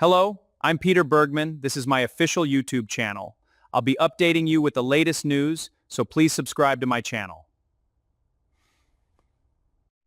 Hello, I'm Peter Bergman. This is my official YouTube channel. I'll be updating you with the latest news, so please subscribe to my channel.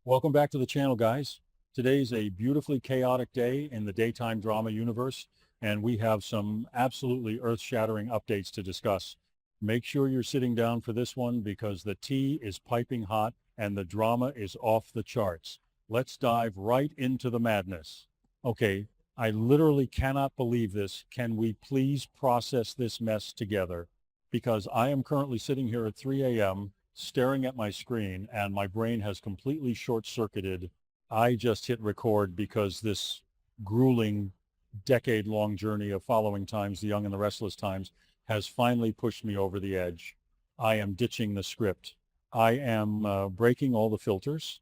Welcome back to the channel, guys. Today's a beautifully chaotic day in the daytime drama universe, and we have some absolutely earth-shattering updates to discuss. Make sure you're sitting down for this one because the tea is piping hot and the drama is off the charts. Let's dive right into the madness. Okay, I literally cannot believe this. Can we please process this mess together? Because I am currently sitting here at 3 a.m. staring at my screen and my brain has completely short-circuited. I just hit record because this grueling decade-long journey of following times, the young and the restless times, has finally pushed me over the edge. I am ditching the script. I am breaking all the filters.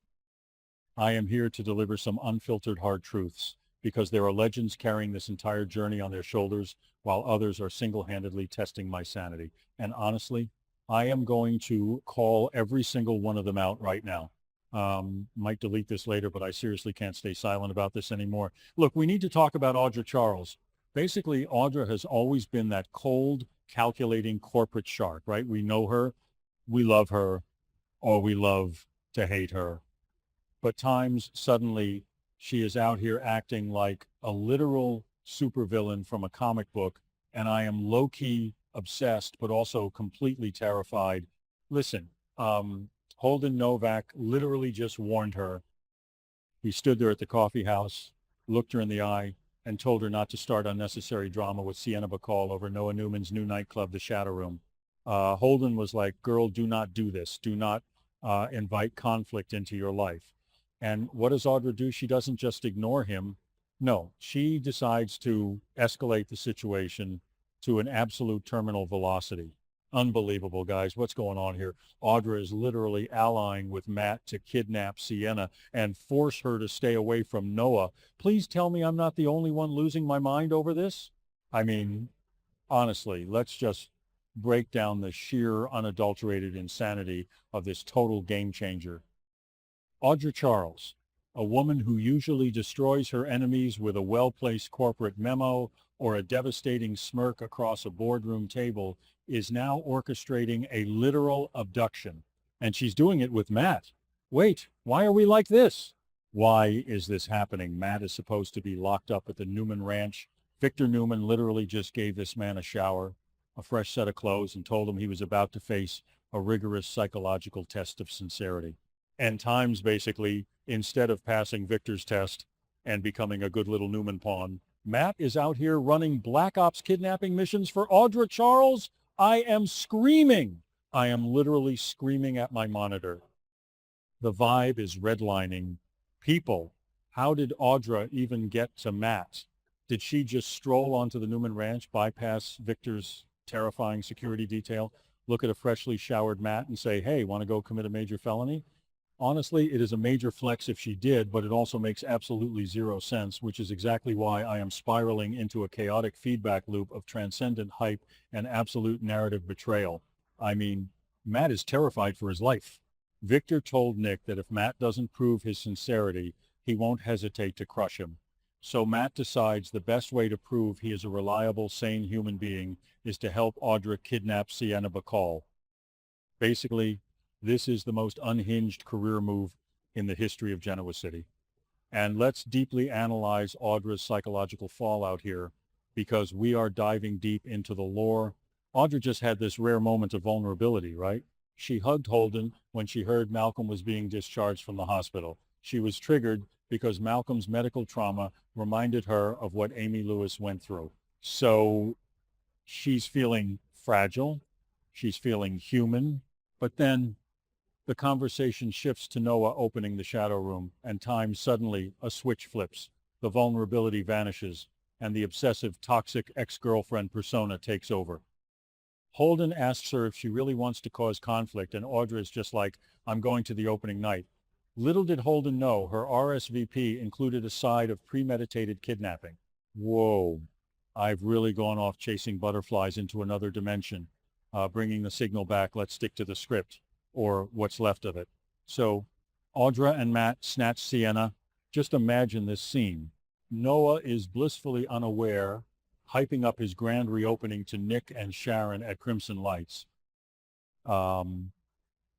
I am here to deliver some unfiltered hard truths because there are legends carrying this entire journey on their shoulders while others are single-handedly testing my sanity. And honestly, I am going to call every single one of them out right now. Might delete this later, but I seriously can't stay silent about this anymore. Look, we need to talk about Audra Charles. Basically, Audra has always been that cold, calculating corporate shark, right? We know her, we love her, or we love to hate her. But times suddenly she is out here acting like a literal supervillain from a comic book, and I am low-key obsessed, but also completely terrified. Listen, Holden Novak literally just warned her. He stood there at the coffee house, looked her in the eye, and told her not to start unnecessary drama with Sienna Bacall over Noah Newman's new nightclub, The Shadow Room. Holden was like, girl, do not do this. Do not invite conflict into your life. And what does Audra do? She doesn't just ignore him. No, she decides to escalate the situation to an absolute terminal velocity. Unbelievable, guys. What's going on here? Audra is literally allying with Matt to kidnap Sienna and force her to stay away from Noah. Please tell me I'm not the only one losing my mind over this. I mean, honestly, let's just break down the sheer unadulterated insanity of this total game changer. Audra Charles, a woman who usually destroys her enemies with a well-placed corporate memo or a devastating smirk across a boardroom table, is now orchestrating a literal abduction. And she's doing it with Matt. Wait, why are we like this? Why is this happening? Matt is supposed to be locked up at the Newman Ranch. Victor Newman literally just gave this man a shower, a fresh set of clothes, and told him he was about to face a rigorous psychological test of sincerity. And times basically, instead of passing Victor's test and becoming a good little Newman pawn, Matt is out here running Black Ops kidnapping missions for Audra Charles. I am screaming. I am literally screaming at my monitor. The vibe is redlining. People, how did Audra even get to Matt? Did she just stroll onto the Newman Ranch, bypass Victor's terrifying security detail, look at a freshly showered Matt and say, hey, want to go commit a major felony? Honestly, it is a major flex if she did, but it also makes absolutely zero sense, which is exactly why I am spiraling into a chaotic feedback loop of transcendent hype and absolute narrative betrayal. I mean, Matt is terrified for his life. Victor told Nick that if Matt doesn't prove his sincerity, he won't hesitate to crush him. So Matt decides the best way to prove he is a reliable, sane human being is to help Audra kidnap Sienna Bacall. Basically, this is the most unhinged career move in the history of Genoa City. And let's deeply analyze Audra's psychological fallout here because we are diving deep into the lore. Audra just had this rare moment of vulnerability, right? She hugged Holden when she heard Malcolm was being discharged from the hospital. She was triggered because Malcolm's medical trauma reminded her of what Amy Lewis went through. So she's feeling fragile. She's feeling human. But then the conversation shifts to Noah opening the shadow room, and time suddenly a switch flips. The vulnerability vanishes, and the obsessive, toxic ex-girlfriend persona takes over. Holden asks her if she really wants to cause conflict, and Audra is just like, I'm going to the opening night. Little did Holden know her RSVP included a side of premeditated kidnapping. Whoa, I've really gone off chasing butterflies into another dimension. Bringing the signal back, let's stick to the script, or what's left of it. So Audra and Matt snatch Sienna. Just imagine this scene. Noah is blissfully unaware, hyping up his grand reopening to Nick and Sharon at Crimson Lights.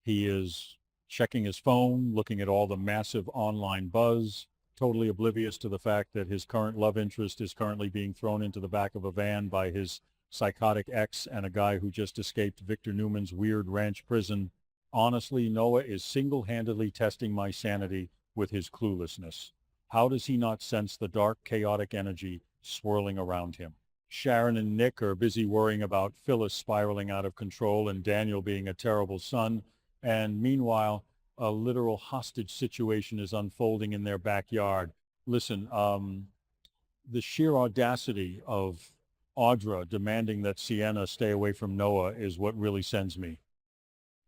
He is checking his phone, looking at all the massive online buzz, totally oblivious to the fact that his current love interest is currently being thrown into the back of a van by his psychotic ex and a guy who just escaped Victor Newman's weird ranch prison. Honestly, Noah is single-handedly testing my sanity with his cluelessness. How does he not sense the dark, chaotic energy swirling around him? Sharon and Nick are busy worrying about Phyllis spiraling out of control and Daniel being a terrible son. And meanwhile, a literal hostage situation is unfolding in their backyard. Listen, the sheer audacity of Audra demanding that Sienna stay away from Noah is what really sends me.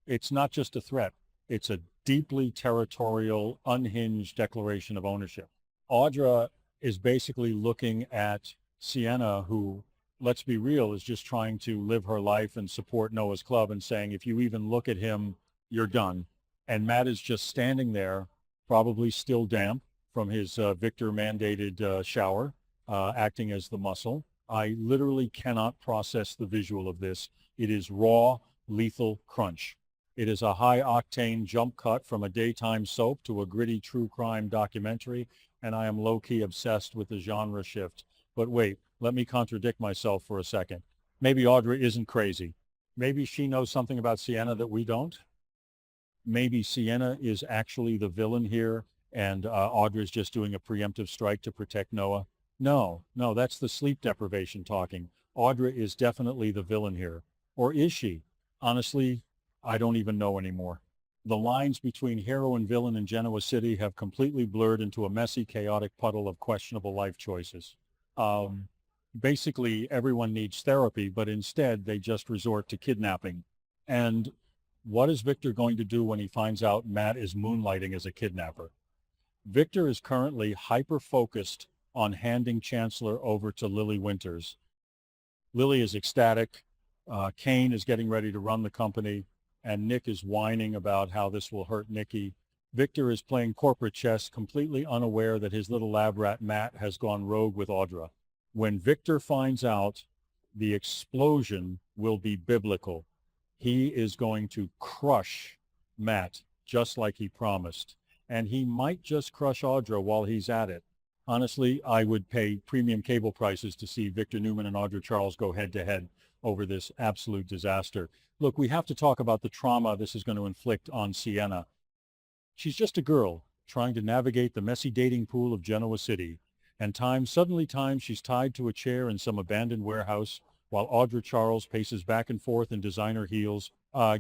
It's not just a threat. It's a deeply territorial, unhinged declaration of ownership. Audra is basically looking at Sienna, who, let's be real, is just trying to live her life and support Noah's club, and saying, if you even look at him, you're done. And Matt is just standing there, probably still damp from his Victor-mandated shower, acting as the muscle. I literally cannot process the visual of this. It is raw, lethal crunch. It is a high-octane jump cut from a daytime soap to a gritty true crime documentary, and I am low-key obsessed with the genre shift. But wait, let me contradict myself for a second. Maybe Audra isn't crazy. Maybe she knows something about Sienna that we don't. Maybe Sienna is actually the villain here, and Audra is just doing a preemptive strike to protect Noah. No, that's the sleep deprivation talking. Audra is definitely the villain here. Or is she? Honestly, I don't even know anymore. The lines between hero and villain in Genoa City have completely blurred into a messy, chaotic puddle of questionable life choices. Basically, everyone needs therapy, but instead they just resort to kidnapping. And what is Victor going to do when he finds out Matt is moonlighting as a kidnapper? Victor is currently hyper-focused on handing Chancellor over to Lily Winters. Lily is ecstatic. Kane is getting ready to run the company, and Nick is whining about how this will hurt Nikki. Victor is playing corporate chess, completely unaware that his little lab rat Matt has gone rogue with Audra. When Victor finds out, the explosion will be biblical. He is going to crush Matt, just like he promised. And he might just crush Audra while he's at it. Honestly, I would pay premium cable prices to see Victor Newman and Audra Charles go head-to-head over this absolute disaster. Look, we have to talk about the trauma this is going to inflict on Sienna. She's just a girl trying to navigate the messy dating pool of Genoa City. And suddenly she's tied to a chair in some abandoned warehouse while Audra Charles paces back and forth in designer heels,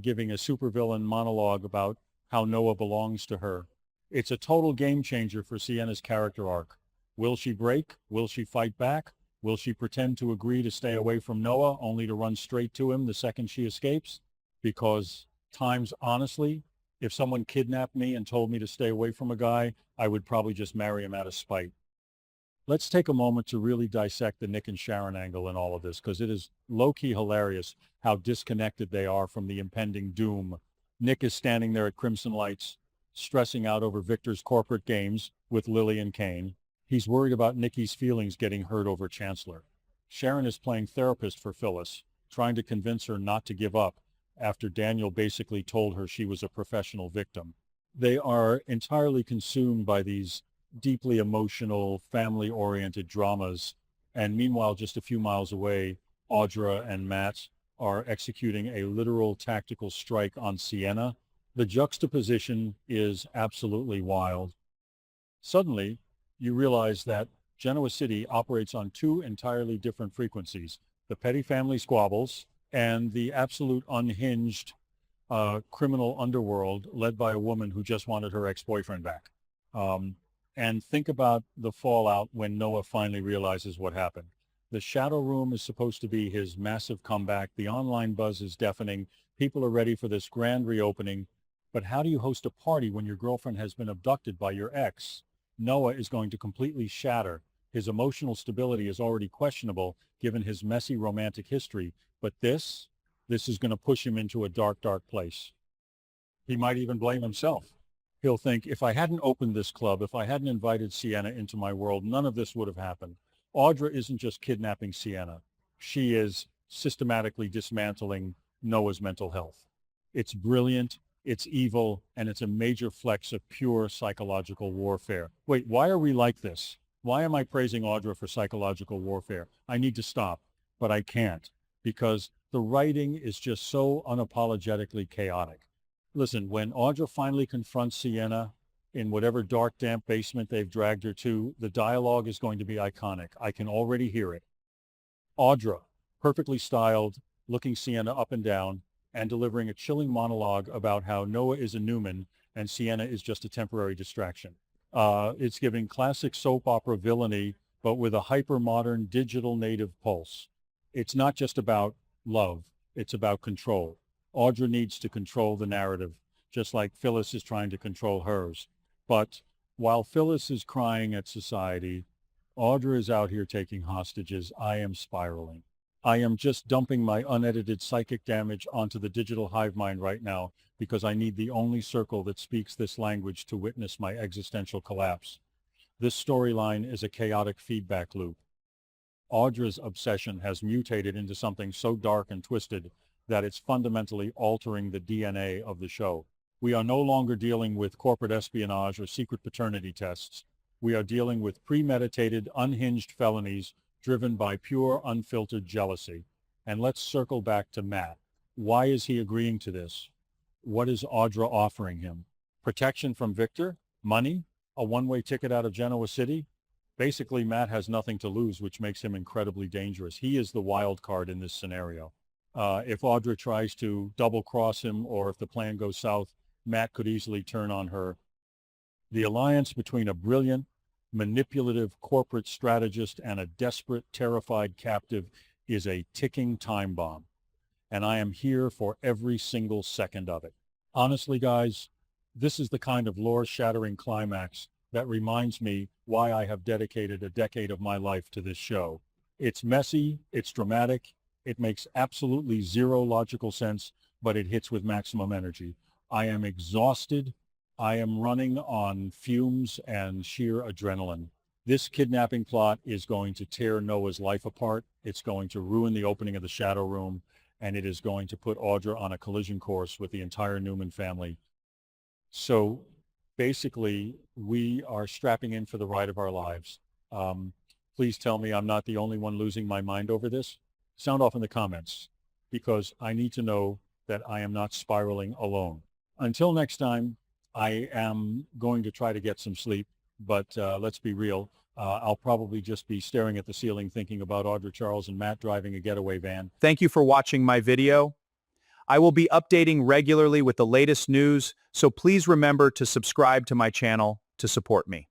giving a supervillain monologue about how Noah belongs to her. It's a total game changer for Sienna's character arc. Will she break? Will she fight back? Will she pretend to agree to stay away from Noah only to run straight to him the second she escapes? Because honestly, if someone kidnapped me and told me to stay away from a guy, I would probably just marry him out of spite. Let's take a moment to really dissect the Nick and Sharon angle in all of this, because it is low-key hilarious how disconnected they are from the impending doom. Nick is standing there at Crimson Lights, stressing out over Victor's corporate games with Lily and Kane. He's worried about Nikki's feelings getting hurt over Chancellor. Sharon is playing therapist for Phyllis, trying to convince her not to give up after Daniel basically told her she was a professional victim. They are entirely consumed by these deeply emotional, family-oriented dramas. And meanwhile, just a few miles away, Audra and Matt are executing a literal tactical strike on Sienna. The juxtaposition is absolutely wild. Suddenly, you realize that Genoa City operates on two entirely different frequencies: the petty family squabbles and the absolute unhinged criminal underworld led by a woman who just wanted her ex-boyfriend back. And think about the fallout when Noah finally realizes what happened. The Shadow Room is supposed to be his massive comeback. The online buzz is deafening. People are ready for this grand reopening. But how do you host a party when your girlfriend has been abducted by your ex? Noah is going to completely shatter. His emotional stability is already questionable given his messy romantic history. But this is going to push him into a dark, dark place. He might even blame himself. He'll think, if I hadn't opened this club, if I hadn't invited Sienna into my world, none of this would have happened. Audra isn't just kidnapping Sienna. She is systematically dismantling Noah's mental health. It's brilliant, it's evil, and it's a major flex of pure psychological warfare. Wait, why are we like this? Why am I praising Audra for psychological warfare? I need to stop, but I can't, because the writing is just so unapologetically chaotic. Listen, when Audra finally confronts Sienna in whatever dark, damp basement they've dragged her to, the dialogue is going to be iconic. I can already hear it. Audra, perfectly styled, looking Sienna up and down, and delivering a chilling monologue about how Noah is a Newman and Sienna is just a temporary distraction. It's giving classic soap opera villainy, but with a hyper-modern digital native pulse. It's not just about love, it's about control. Audra needs to control the narrative, just like Phyllis is trying to control hers. But while Phyllis is crying at society, Audra is out here taking hostages. I am spiraling. I am just dumping my unedited psychic damage onto the digital hive mind right now because I need the only circle that speaks this language to witness my existential collapse. This storyline is a chaotic feedback loop. Audra's obsession has mutated into something so dark and twisted that it's fundamentally altering the DNA of the show. We are no longer dealing with corporate espionage or secret paternity tests. We are dealing with premeditated, unhinged felonies driven by pure, unfiltered jealousy. And let's circle back to Matt. Why is he agreeing to this? What is Audra offering him? Protection from Victor? Money? A one-way ticket out of Genoa City? Basically, Matt has nothing to lose, which makes him incredibly dangerous. He is the wild card in this scenario. If Audra tries to double-cross him or if the plan goes south, Matt could easily turn on her. The alliance between a brilliant, manipulative corporate strategist and a desperate, terrified captive is a ticking time bomb. And I am here for every single second of it. Honestly, guys, this is the kind of lore-shattering climax that reminds me why I have dedicated a decade of my life to this show. It's messy, it's dramatic, it makes absolutely zero logical sense, but it hits with maximum energy. I am exhausted. I am running on fumes and sheer adrenaline. This kidnapping plot is going to tear Noah's life apart. It's going to ruin the opening of the Shadow Room, and it is going to put Audra on a collision course with the entire Newman family. So basically, we are strapping in for the ride of our lives. Please tell me I'm not the only one losing my mind over this. Sound off in the comments, because I need to know that I am not spiraling alone. Until next time, I am going to try to get some sleep, but let's be real. I'll probably just be staring at the ceiling thinking about Audra Charles and Matt driving a getaway van. Thank you for watching my video. I will be updating regularly with the latest news, so please remember to subscribe to my channel to support me.